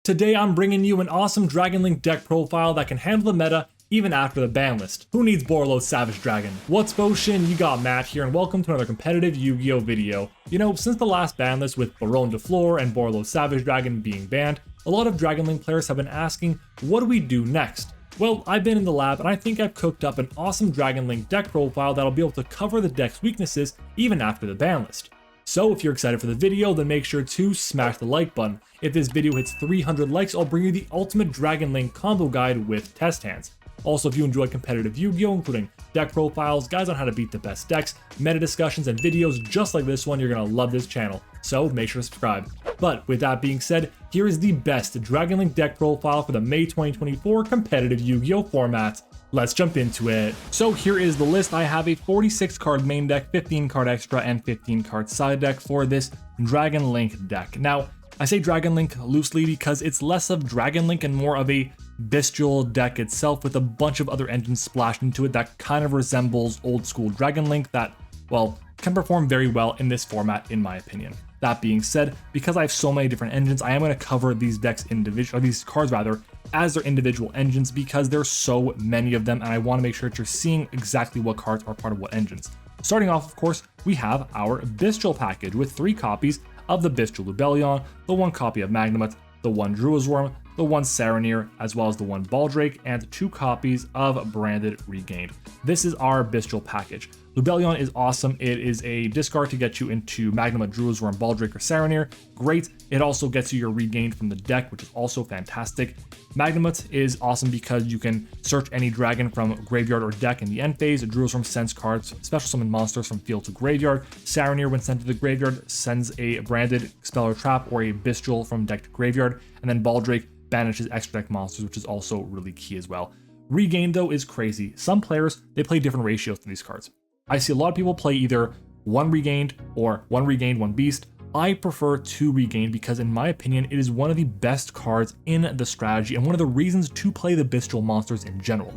Today I'm bringing you an awesome Dragon Link deck profile that can handle the meta even after the ban list. Who needs Borreload's Savage Dragon? What's Boshin? You got Matt here, and welcome to another competitive Yu-Gi-Oh video. You know, since the last ban list with Baron de Fleur and Borreload's Savage Dragon being banned, a lot of Dragon Link players have been asking, what do we do next? Well, I've been in the lab and I think I've cooked up an awesome Dragon Link deck profile that'll be able to cover the deck's weaknesses even after the ban list. So if you're excited for the video, then make sure to smash the like button. If this video hits 300 likes, I'll bring you the ultimate Dragon Link combo guide with test hands. Also, if you enjoy competitive Yu-Gi-Oh, including deck profiles, guides on how to beat the best decks, meta discussions, and videos just like this one, you're gonna love this channel. So make sure to subscribe. But with that being said, here is the best Dragon Link deck profile for the May 2024 competitive Yu-Gi-Oh format. Let's jump into it. So here is the list. I have a 46 card main deck, 15 card extra, and 15 card side deck for this Dragon Link deck. Now, I say Dragon Link loosely because it's less of Dragon Link and more of a bestial deck itself with a bunch of other engines splashed into it that kind of resembles old school Dragon Link that, well, can perform very well in this format in my opinion. That being said, because I have so many different engines, I am going to cover these decks these cards rather, as their individual engines because there's so many of them and I want to make sure that you're seeing exactly what cards are part of what engines. Starting off, of course, we have our Bestial package with 3 copies of the Bestial Lubellion, the 1 copy of Magnemite, the 1 Druisworm, the 1 Saronir, as well as the 1 Baldrake, and 2 copies of Branded Regained. This is our Bestial package. Lubellion is awesome. It is a discard to get you into Magnemite, Druisworm, Baldrake, or Saronir. Great. It also gets you your Regained from the deck, which is also fantastic. Magnemite is awesome because you can search any dragon from graveyard or deck in the end phase. Druisworm sends cards, special summon monsters from field to graveyard. Saronir, when sent to the graveyard, sends a branded spell or trap or a bestial from deck to graveyard. And then Baldrake banishes extra deck monsters, which is also really key as well. Regained, though, is crazy. Some players, they play different ratios to these cards. I see a lot of people play either 1 Regained or 1 Regained, 1 Beast. I prefer 2 Regained because in my opinion, it is one of the best cards in the strategy and one of the reasons to play the bestial monsters in general.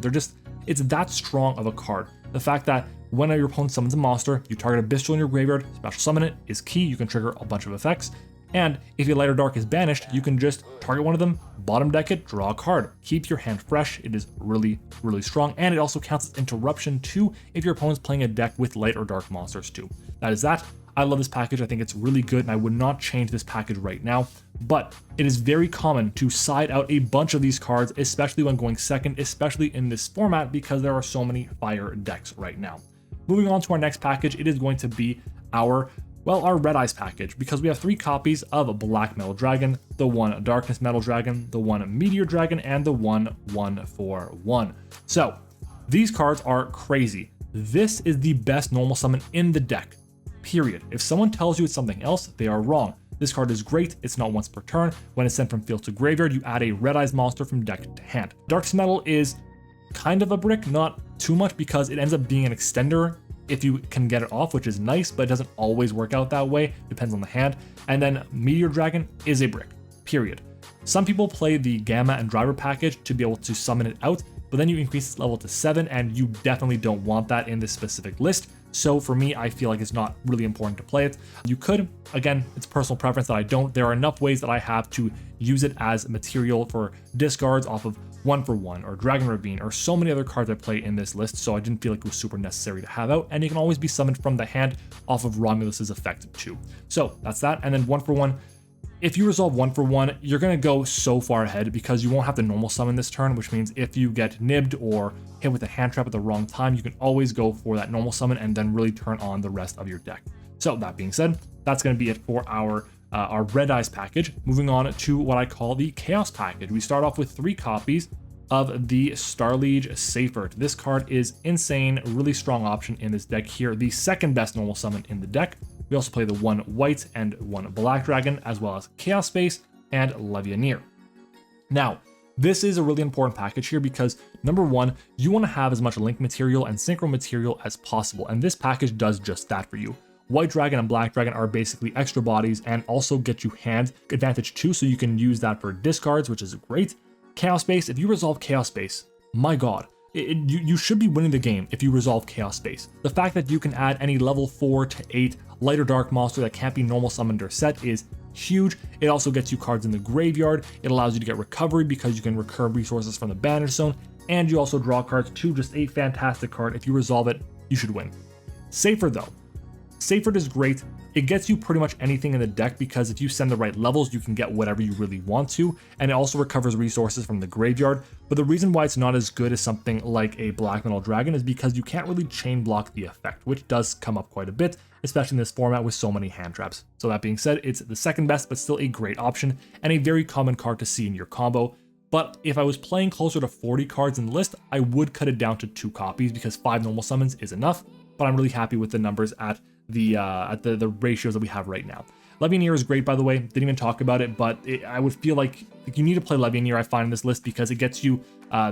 It's that strong of a card. The fact that when your opponent summons a monster, you target a bestial in your graveyard, special summon it is key. You can trigger a bunch of effects. And if your Light or Dark is banished, you can just target one of them, bottom deck it, draw a card. Keep your hand fresh. It is really, really strong. And it also counts as interruption too if your opponent's playing a deck with Light or Dark monsters too. That is that. I love this package. I think it's really good and I would not change this package right now. But it is very common to side out a bunch of these cards, especially when going second, especially in this format because there are so many fire decks right now. Moving on to our next package, it is going to be our Red Eyes package, because we have 3 copies of Black Metal Dragon, the 1 Darkness Metal Dragon, the 1 Meteor Dragon, and the 1/1/1. So these cards are crazy. This is the best normal summon in the deck, period. If someone tells you it's something else, they are wrong. This card is great. It's not once per turn. When it's sent from field to graveyard, you add a Red Eyes monster from deck to hand. Darkness Metal is kind of a brick, not too much because it ends up being an extender if you can get it off, which is nice, but it doesn't always work out that way, depends on the hand. And then Meteor Dragon is a brick, period. Some people play the Gamma and Driver package to be able to summon it out, but then you increase its level to 7 and you definitely don't want that in this specific list. So for me, I feel like it's not really important to play it. You could, again, it's personal preference that I don't. There are enough ways that I have to use it as material for discards off of 1/1 or Dragon Ravine or so many other cards I play in this list, so I didn't feel like it was super necessary to have out, and you can always be summoned from the hand off of Romulus's effect too. So that's that, and then 1/1, if you resolve 1/1, you're gonna go so far ahead because you won't have to normal summon this turn, which means if you get nibbed or hit with a hand trap at the wrong time, you can always go for that normal summon and then really turn on the rest of your deck. So that being said, that's gonna be it for our Red Eyes package. Moving on to what I call the Chaos package. We start off with 3 copies of the Starliege Seifert. This card is insane, really strong option in this deck here. The second best normal summon in the deck. We also play the 1 white and 1 black dragon, as well as Chaos Space and Levianeer. Now, this is a really important package here because number 1, you want to have as much link material and synchro material as possible, and this package does just that for you. White Dragon and Black Dragon are basically extra bodies and also get you hand advantage too, so you can use that for discards, which is great. Chaos Space, if you resolve Chaos Space, my god, you should be winning the game if you resolve Chaos Space. The fact that you can add any level 4 to 8 light or dark monster that can't be normal summoned or set is huge. It also gets you cards in the graveyard. It allows you to get recovery because you can recur resources from the banish zone, and you also draw cards too. Just a fantastic card. If you resolve it, you should win. Safer though. Safer is great. It gets you pretty much anything in the deck because if you send the right levels, you can get whatever you really want to, and it also recovers resources from the graveyard. But the reason why it's not as good as something like a Black Metal Dragon is because you can't really chain block the effect, which does come up quite a bit, especially in this format with so many hand traps. So that being said, it's the second best, but still a great option and a very common card to see in your combo. But if I was playing closer to 40 cards in the list, I would cut it down to 2 copies because 5 normal summons is enough, but I'm really happy with the numbers at the ratios that we have right now. Levianeer is great, by the way. Didn't even talk about it, but I would feel like you need to play Levianeer, I find, in this list because it gets you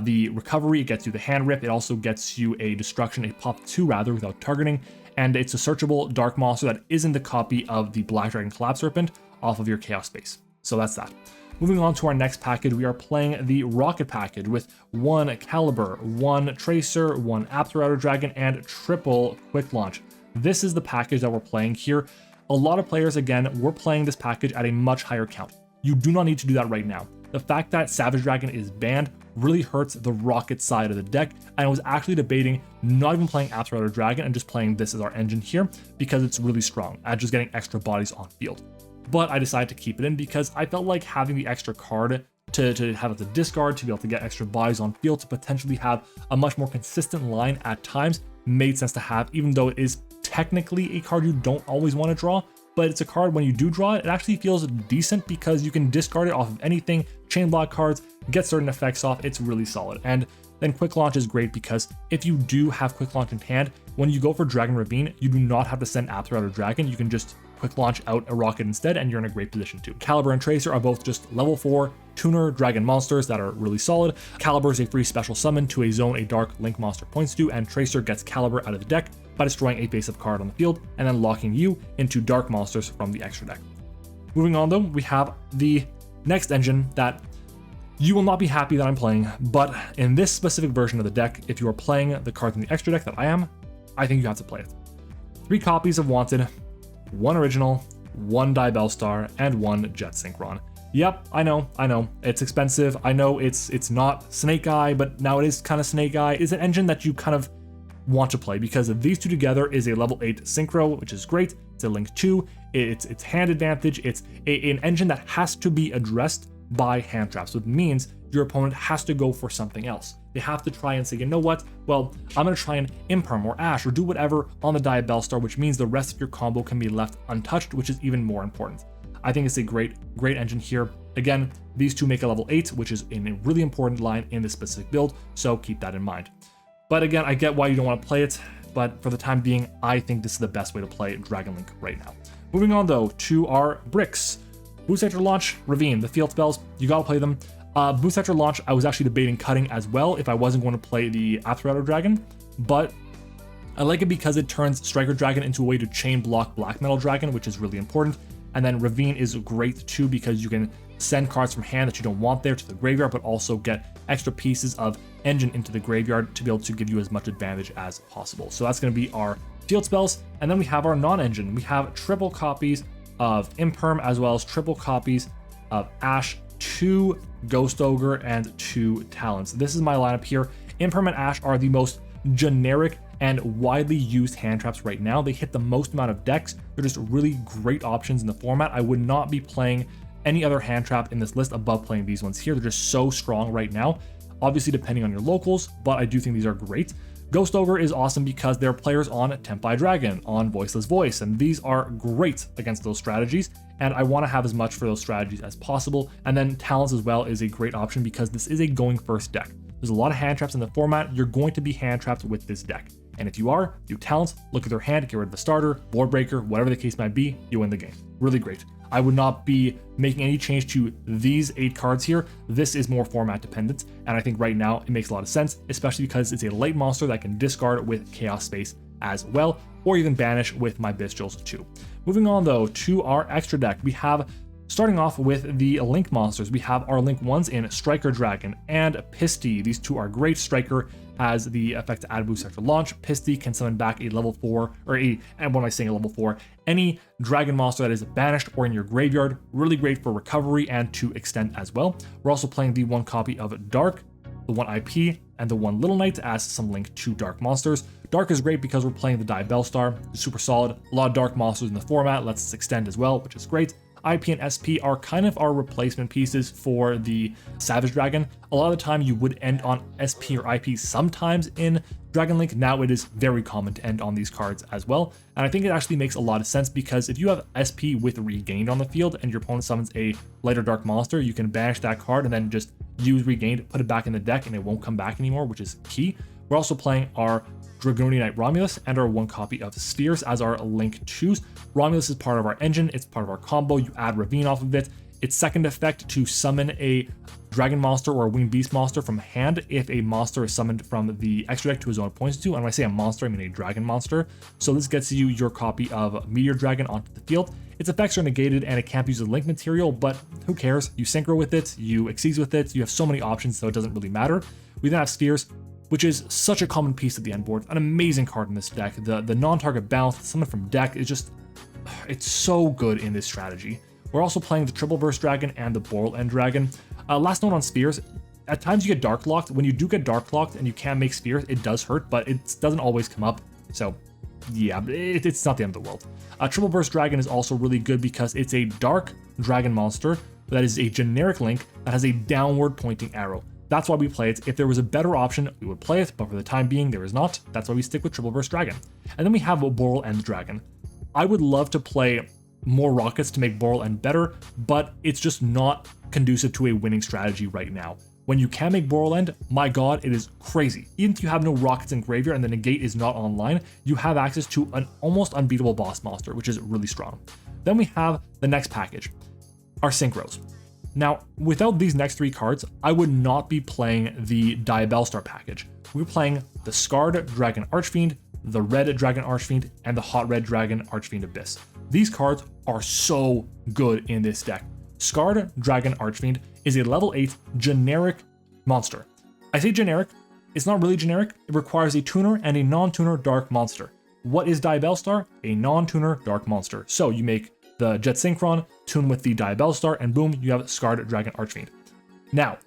the recovery, it gets you the hand rip, it also gets you a destruction, a pop 2 rather, without targeting, and it's a searchable dark monster that isn't a copy of the Black Dragon Collapse Serpent off of your Chaos Space. So that's that. Moving on to our next package, we are playing the Rocket package with 1 Caliber, 1 Tracer, 1 Aperture Dragon, and triple Quick Launch. This is the package that we're playing here. A lot of players, again, we're playing this package at a much higher count. You do not need to do that right now. The fact that Savage Dragon is banned really hurts the Rocket side of the deck, and I was actually debating not even playing Aperture Dragon and just playing this as our engine here because it's really strong at just getting extra bodies on field. But I decided to keep it in because I felt like having the extra card to have the discard, to be able to get extra bodies on field, to potentially have a much more consistent line at times made sense to have, even though it is technically a card you don't always want to draw, but it's a card when you do draw it, it actually feels decent because you can discard it off of anything, chain block cards, get certain effects off. It's really solid. And then Quick Launch is great because if you do have Quick Launch in hand, when you go for Dragon Ravine, you do not have to send Aperture out of Dragon. You can just Quick Launch out a Rocket instead, and you're in a great position too. Caliber and Tracer are both just level 4 tuner dragon monsters that are really solid. Caliber is a free special summon to a zone a dark link monster points to, and Tracer gets Caliber out of the deck by destroying a face-up card on the field and then locking you into dark monsters from the extra deck. Moving on though, we have the next engine that you will not be happy that I'm playing, but in this specific version of the deck, if you are playing the cards in the extra deck that I am, I think you have to play it. 3 copies of Wanted, 1 original, 1 Diabellstar, and 1 Jet Synchron. Yep, I know, it's expensive. I know it's not Snake Eye, but now it is kind of Snake Eye. It's an engine that you kind of want to play because these two together is a level 8 synchro, which is great. It's a Link 2, it's hand advantage, it's an engine that has to be addressed by hand traps, which means your opponent has to go for something else. They have to try and say, you know what, well, I'm going to try and Imperm or Ash or do whatever on the Diabellstar, which means the rest of your combo can be left untouched, which is even more important. I think it's a great engine here. Again, these two make a level 8, which is a really important line in this specific build, so keep that in mind. But again, I get why you don't want to play it, but for the time being, I think this is the best way to play Dragon Link right now. Moving on though to our bricks. Boost Sector Launch, Ravine, the field spells, you gotta play them. Boost Sector Launch, I was actually debating cutting as well if I wasn't going to play the Aperture Dragon, but I like it because it turns Striker Dragon into a way to chain block Black Metal Dragon, which is really important. And then Ravine is great too because you can send cards from hand that you don't want there to the graveyard, but also get extra pieces of engine into the graveyard to be able to give you as much advantage as possible. So that's going to be our field spells. And then we have our non-engine. We have triple copies of Imperm as well as triple copies of Ash, 2 Ghost Ogre, and 2 Talons. This is my lineup here. Imperm and Ash are the most generic and widely used hand traps right now. They hit the most amount of decks. They're just really great options in the format. I would not be playing any other hand trap in this list above playing these ones here. They're just so strong right now, obviously depending on your locals, but I do think these are great. Ghost Ogre is awesome because there are players on Tempai Dragon, on Voiceless Voice, and these are great against those strategies, and I want to have as much for those strategies as possible. And then Talents as well is a great option because this is a going first deck. There's a lot of hand traps in the format. You're going to be hand trapped with this deck. And if you are, you Talents, look at their hand, get rid of the starter, board breaker, whatever the case might be, you win the game. Really great. I would not be making any change to these 8 cards here. This is more format dependent, and I think right now it makes a lot of sense, especially because it's a light monster that can discard with Chaos Space as well, or even banish with my Bestials too. Moving on though to our extra deck, we have Starting off with the Link monsters, we have our Link 1s in Striker Dragon and Pisty. These two are great. Striker has the effect to add boost after launch. Pisty can summon back a level 4, or and what am I saying, a level 4? Any dragon monster that is banished or in your graveyard. Really great for recovery and to extend as well. We're also playing the 1 copy of Dark, the 1 IP, and the 1 Little Knight as some Link to Dark monsters. Dark is great because we're playing the Diabellstar. It's super solid. A lot of Dark monsters in the format, lets us extend as well, which is great. IP and SP are kind of our replacement pieces for the Savage Dragon. A lot of the time you would end on SP or IP sometimes in Dragon Link. Now it is very common to end on these cards as well. And I think it actually makes a lot of sense because if you have SP with Regained on the field and your opponent summons a lighter dark monster, you can banish that card and then just use Regained, put it back in the deck, and it won't come back anymore, which is key. We're also playing our Dragonian Knight Romulus and our 1 copy of Spheres as our Link 2s. Romulus is part of our engine, it's part of our combo. You add Ravine off of it. Its second effect to summon a dragon monster or a winged beast monster from hand if a monster is summoned from the extra deck to his own points to. And when I say a monster, I mean a dragon monster. So this gets you your copy of Meteor Dragon onto the field. Its effects are negated and it can't use the Link material, but who cares? You synchro with it, you Xyz with it, you have so many options, so it doesn't really matter. We then have Spheres, which is such a common piece of the end board. An amazing card in this deck. The non-target bounce, summon from deck, is just, it's so good in this strategy. We're also playing the Triple Burst Dragon and the Boral End Dragon. Last note on Spheres, at times you get Dark Locked. When you do get Dark Locked and you can't make Spheres, it does hurt, but it doesn't always come up. So yeah, it's not the end of the world. Triple Burst Dragon is also really good because it's a dark dragon monster that is a generic Link that has a downward pointing arrow. That's why we play it. If there was a better option, we would play it, but for the time being, there is not. That's why we stick with Triple Burst Dragon. And then we have a Boral End Dragon. I would love to play more rockets to make Boral End better, but it's just not conducive to a winning strategy right now. When you can make Boral End, my god, it is crazy. Even if you have no rockets in graveyard and the negate is not online, you have access to an almost unbeatable boss monster, which is really strong. Then we have the next package, our Synchros. Now, without these next 3 cards, I would not be playing the Diabellstar package. We're playing the Scarred Dragon Archfiend, the Red Dragon Archfiend, and the Hot Red Dragon Archfiend Abyss. These cards are so good in this deck. Scarred Dragon Archfiend is a level 8 generic monster. I say generic, it's not really generic. It requires a tuner and a non-tuner dark monster. What is Diabellstar? A non-tuner dark monster. So you make the Jet Synchron, tune with the Diabellstar, and boom, you have Scarred Dragon Archfiend. Now,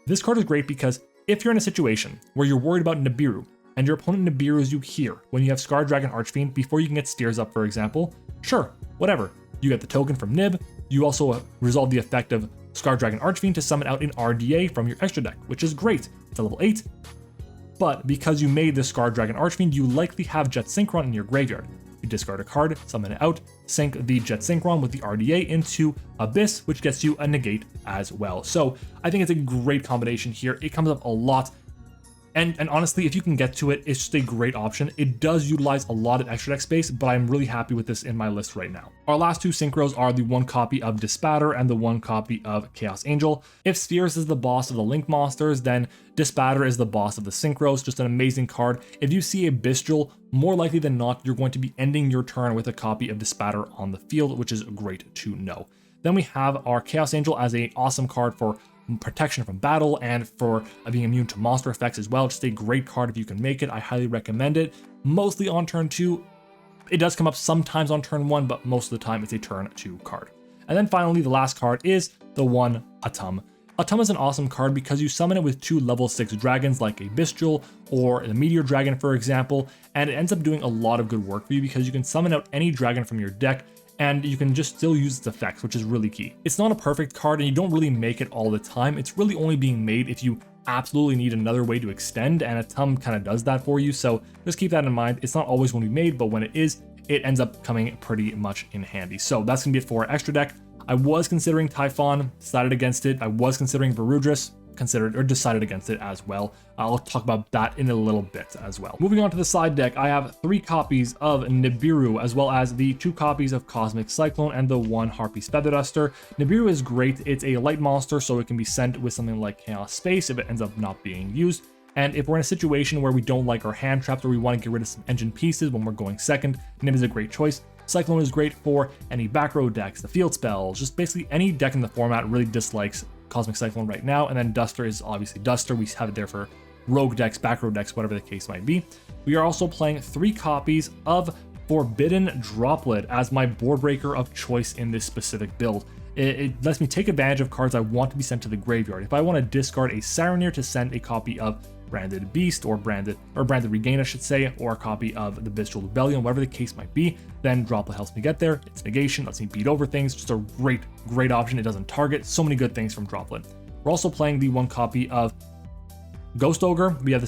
this card is great because if you're in a situation where you're worried about Nibiru, and your opponent Nibiru's you here when you have Scarred Dragon Archfiend before you can get Steers up, for example, sure, whatever. You get the token from Nib, you also resolve the effect of Scarred Dragon Archfiend to summon out an RDA from your extra deck, which is great. It's a level 8, but because you made the Scarred Dragon Archfiend, you likely have Jet Synchron in your graveyard. You discard a card, summon it out, sync the Jet Synchron with the RDA into Abyss, which gets you a negate as well. So I think it's a great combination here. It comes up a lot. And honestly, if you can get to it, it's just a great option. It does utilize a lot of extra deck space, but I'm really happy with this in my list right now. Our last 2 synchros are the 1 copy of Dispatter and the 1 copy of Chaos Angel. If Spheres is the boss of the Link monsters, then Dispatter is the boss of the synchros. Just an amazing card. If you see a Bestial, more likely than not, you're going to be ending your turn with a copy of Dispatter on the field, which is great to know. Then we have our Chaos Angel as an awesome card for protection from battle and for being immune to monster effects as well. Just a great card if you can make it. I highly recommend it. Mostly on turn 2. It does come up sometimes on turn 1, but most of the time it's a turn 2 card. And then finally, the last card is the 1 Atum. Atum is an awesome card because you summon it with 2 level 6 dragons like a Bestial or the Meteor Dragon, for example, and it ends up doing a lot of good work for you because you can summon out any dragon from your deck and you can just still use its effects, which is really key. It's not a perfect card and you don't really make it all the time. It's really only being made if you absolutely need another way to extend, and Atum kind of does that for you. So just keep that in mind. It's not always going to be made, but when it is, it ends up coming pretty much in handy. So that's gonna be it for our extra deck. I was considering Typhon, decided against it. I was considering Varudris, decided against it as well. I'll talk about that in a little bit as well. Moving on to the side deck, I have 3 copies of Nibiru, as well as the 2 copies of Cosmic Cyclone and the 1 Harpy's Feather Duster. Nibiru is great. It's a light monster, so it can be sent with something like Chaos Space if it ends up not being used. And if we're in a situation where we don't like our hand traps or we want to get rid of some engine pieces when we're going second, Nib is a great choice. Cyclone is great for any back row decks, the field spells, just basically any deck in the format really dislikes Cosmic Cyclone right now. And then Duster is obviously Duster. We have it there for rogue decks, back row decks, whatever the case might be. We are also playing 3 copies of Forbidden Droplet as my board breaker of choice in this specific build. It lets me take advantage of cards I want to be sent to the graveyard. If I want to discard a Saronir to send a copy of Branded Beast or Branded Regain, I should say, or a copy of the Bestial Rebellion, whatever the case might be, then Droplet helps me get there. It's negation, lets me beat over things, just a great option. It doesn't target, so many good things from Droplet. We're also playing the 1 copy of Ghost Ogre. We have the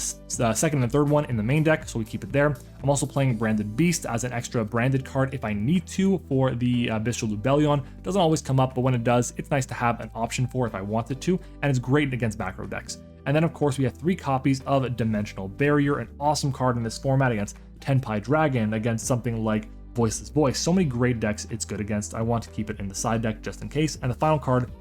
second and third one in the main deck, so we keep it there. I'm also playing Branded Beast as an extra branded card if I need to for the Bestial Rebellion. Doesn't always come up, but when it does, it's nice to have an option for if I wanted to, and it's great against back row decks. And then of course we have 3 copies of Dimensional Barrier, an awesome card in this format against Tenpai Dragon, against something like Voiceless Voice. So many great decks it's good against. I want to keep it in the side deck just in case. And the final card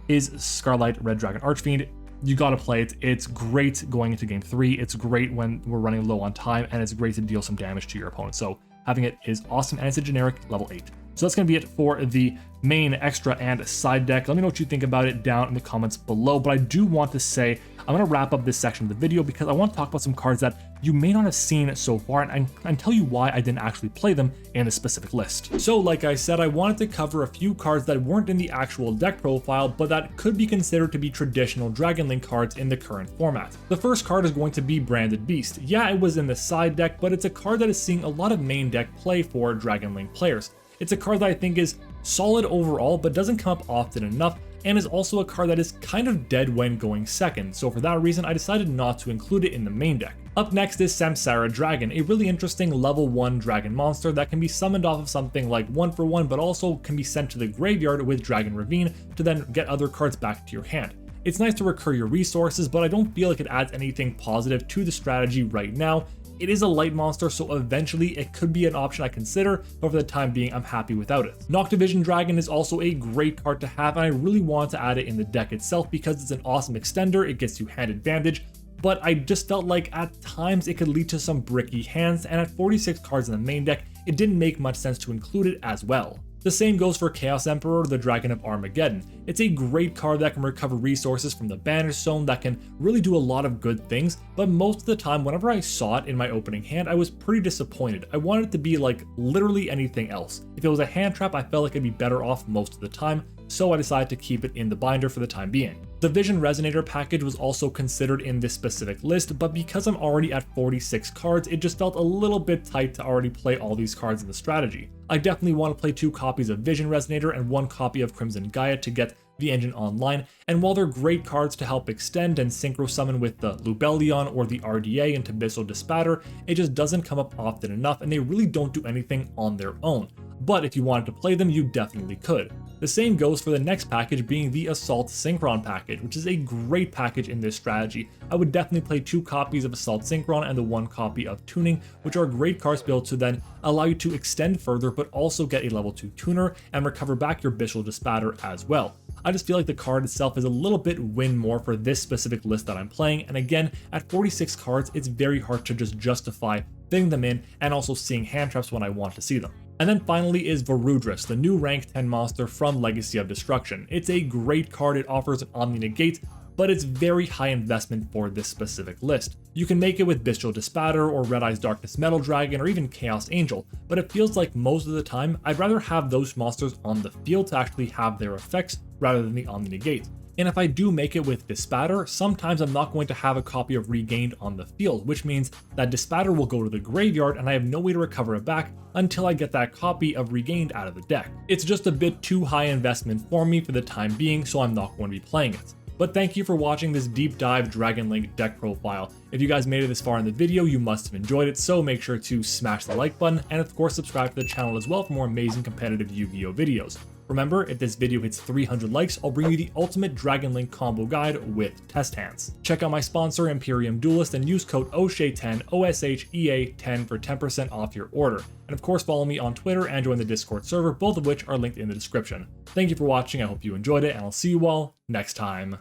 is Scarlet Red Dragon Archfiend. You gotta play it. It's great going into game 3. It's great when we're running low on time, and it's great to deal some damage to your opponent. So having it is awesome, and it's a generic level 8. So that's gonna be it for the main, extra, and side deck. Let me know what you think about it down in the comments below. But I do want to say, I'm gonna wrap up this section of the video because I want to talk about some cards that you may not have seen so far and tell you why I didn't actually play them in this specific list. So like I said, I wanted to cover a few cards that weren't in the actual deck profile, but that could be considered to be traditional Dragon Link cards in the current format. The first card is going to be Branded Beast. Yeah, it was in the side deck, but it's a card that is seeing a lot of main deck play for Dragon Link players. It's a card that I think is solid overall, but doesn't come up often enough, and is also a card that is kind of dead when going second, so for that reason I decided not to include it in the main deck. Up next is Samsara Dragon, a really interesting level 1 dragon monster that can be summoned off of something like 1/1, but also can be sent to the graveyard with Dragon Ravine to then get other cards back to your hand. It's nice to recur your resources, but I don't feel like it adds anything positive to the strategy right now. It is a light monster, so eventually it could be an option I consider, but for the time being, I'm happy without it. Noctivision Dragon is also a great card to have, and I really want to add it in the deck itself because it's an awesome extender, it gets you hand advantage, but I just felt like at times it could lead to some bricky hands, and at 46 cards in the main deck, it didn't make much sense to include it as well. The same goes for Chaos Emperor, the Dragon of Armageddon. It's a great card that can recover resources from the Banish Zone that can really do a lot of good things, but most of the time whenever I saw it in my opening hand, I was pretty disappointed. I wanted it to be like literally anything else. If it was a hand trap, I felt like I'd be better off most of the time, so I decided to keep it in the binder for the time being. The Vision Resonator package was also considered in this specific list, but because I'm already at 46 cards, it just felt a little bit tight to already play all these cards in the strategy. I definitely want to play 2 copies of Vision Resonator and 1 copy of Crimson Gaia to get the engine online, and while they're great cards to help extend and synchro summon with the Lubellion or the RDA into Abyssal Dispatter, it just doesn't come up often enough, and they really don't do anything on their own. But if you wanted to play them, you definitely could. The same goes for the next package, being the Assault Synchron package, which is a great package in this strategy. I would definitely play 2 copies of Assault Synchron and the 1 copy of Tuning, which are great cards built to then allow you to extend further, but also get a level 2 tuner and recover back your Abyssal Dispatter as well. I just feel like the card itself is a little bit win more for this specific list that I'm playing, and again, at 46 cards, it's very hard to just justify fitting them in and also seeing hand traps when I want to see them. And then finally is Varudris, the new rank 10 monster from Legacy of Destruction. It's a great card, it offers an Omni Negate, but it's very high investment for this specific list. You can make it with Bestial Dispatter or Red Eye's Darkness Metal Dragon or even Chaos Angel, but it feels like most of the time I'd rather have those monsters on the field to actually have their effects rather than the Omni Negate. And if I do make it with Dispatter, sometimes I'm not going to have a copy of Regained on the field, which means that Dispatter will go to the graveyard and I have no way to recover it back until I get that copy of Regained out of the deck. It's just a bit too high investment for me for the time being, so I'm not going to be playing it. But thank you for watching this deep dive Dragon Link deck profile. If you guys made it this far in the video, you must have enjoyed it, so make sure to smash the like button and of course subscribe to the channel as well for more amazing competitive Yu-Gi-Oh videos. Remember, if this video hits 300 likes, I'll bring you the ultimate Dragon Link combo guide with test hands. Check out my sponsor, Imperium Duelist, and use code OSHEA10, OSHEA10 for 10% off your order. And of course, follow me on Twitter and join the Discord server, both of which are linked in the description. Thank you for watching, I hope you enjoyed it, and I'll see you all next time.